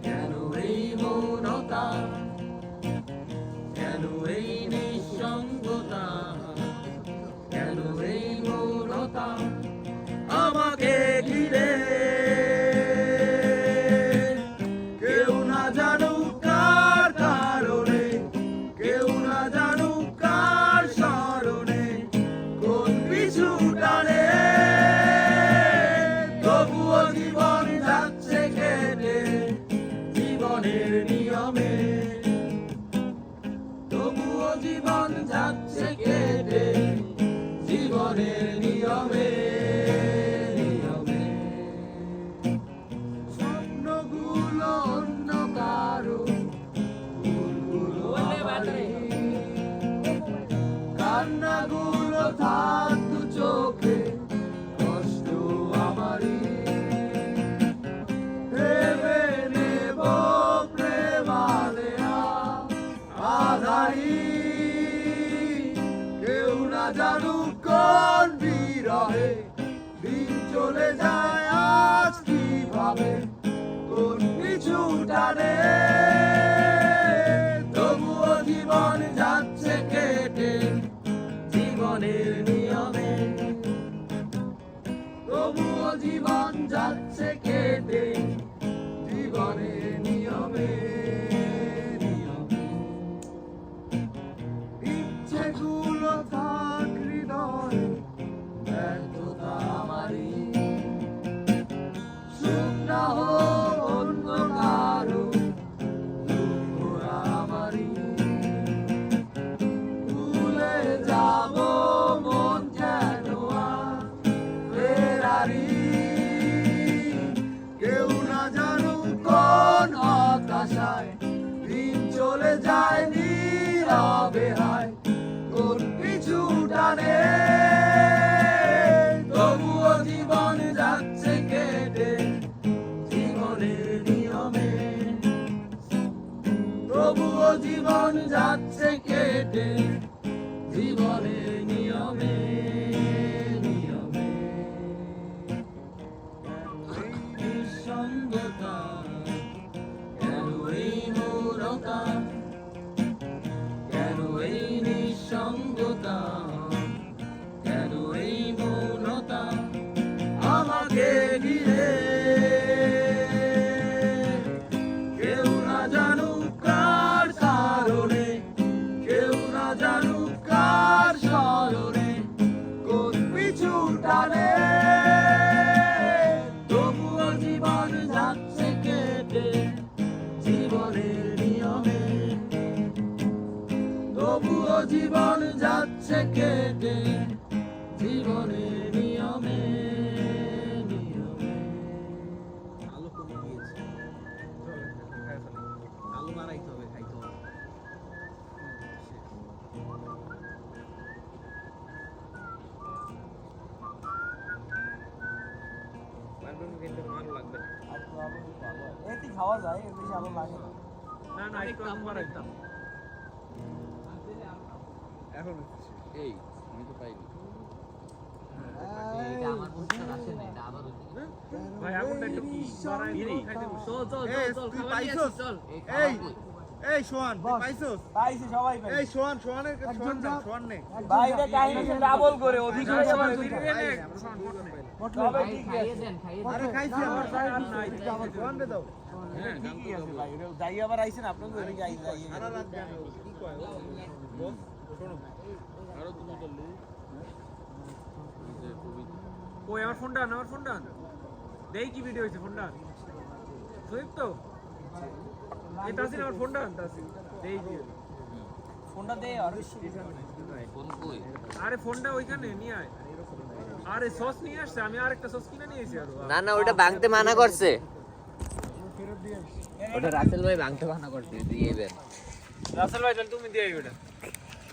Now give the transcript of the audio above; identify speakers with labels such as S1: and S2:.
S1: কেন এই মৌনতা, কেন এই নিঃসঙ্গতা, কেন এই মৌনতা আমাকে ঘিরে, কেউ না জানুক কার কারণে, কেউ না জানুক কার স্মরণে, কোন পিছু টানে, তবুও জীবন যাচ্ছে কেটে জীবনের নিয়মে, তবুও জীবন যাচ্ছে কেটে জীবনের নিয়মে, নিয়মে। স্বপ্নগুলো অন্য কারো, ভুলগুলো আমারই, কান্নাগুলো থাক দু চোখে, কষ্ট আমারই। ভেবে নেব প্রেমালেয়া আধারি, কেউ না জানুক কোন বিরহে দিন চলে যায় আজ কিভাবে, কোন পিছু টানে, তবুও জীবন যাচ্ছে কেটে জীবনের নিয়মে, তবুও জীবন যাচ্ছে কেটে জীবনের নিয়মে, নিয়মে। ইচ্ছেগুলো থাক হৃদয়ে, ব্যর্থতা আমারই, সুখ না হোক অন্য কারো, দুঃখ আমারই। ভুলে যাব মন যেন আর ফেরারি, কেউ না জানুক কোন হতাশায় দিন চলে যায় নীরবে হায়, কোন পিছু টানে, তবুও জীবন যাচ্ছে কেটে জীবনের নিয়মে, তবুও জীবন যাচ্ছে কেটে জীবনের নিয়মে, নিয়মে। এই নিঃসঙ্গতা, কেন এই মৌনতা, কেন এই নিঃসঙ্গতা, কেন এই মৌনতা আমাকে ঘিরে, কেউ না জানুক কার কারণে, কেউ না জানুক কার স্মরণে, কোন পিছু টানে, তবুও জীবন যাচ্ছে কেটে জীবনের নিয়মে, তবুও জীবন যাচ্ছে কেটে জীবনের নিয়মে, নিয়মে। আলো কমে গিয়েছে, আলো বাড়াইতে হবে, খাইতে হবে। কিন্তু ভালো লাগবে না,
S2: এটি খাওয়া যায়, এর বেশি আলো লাগে না।
S1: না না একটু কম বাড়াইতাম। এখন এই আমি তো পাইনি ভাই, এমনটা একটু কি বাড়াই খাইতে। চল চল চল
S3: তুই
S1: খাবার নিয়ে
S3: পাইছস?
S1: আসি, চল।
S3: এই সোহান তুই পাইছস?
S2: পাইছি সবাই পাইছি।
S3: এই সোহানের সোহান নে
S2: বাইরে কাহিনী ডাবল করে অধিক
S1: যাই
S2: সবাই
S1: সবাই
S2: দুইটা।
S1: দুইটা নে।
S2: সবাই ঠিকই আছে।
S3: আরে খাইছি আমার সোহান দে দাও।
S1: হ্যাঁ
S2: ঠিকই আছে ভাই, ওটা যাই আবার আইছেন আপনাদের ওদিকে আই যাই।
S3: সারা রাত গান কি কয় ও বস শোনো
S1: আরো তুমি চললি ওই আমার ফোনটা আন, আমার ফোনটা আন। দেই কি ভিডিও হইছে ফোনটা আন। সুইপ তো এই তাসির আমার ফোনটা আন, তাসির দেই কি
S2: ফোনটা দে আর
S1: ফোন কই? আরে ফোনটা ওইখানে নিয়ে আয়। আরে সস নিয়ে আসছে, আমি আরেকটা সস কিনে নিয়ে এসেছি আরো।
S4: না না ওটা ভাঙতে মানা করছে, ওটা রাসেল ভাই ভাঙতে মানা করছে, দিয়ে দেন।
S1: রাসেল ভাই তাহলে তুমি দিয়ে ওটা।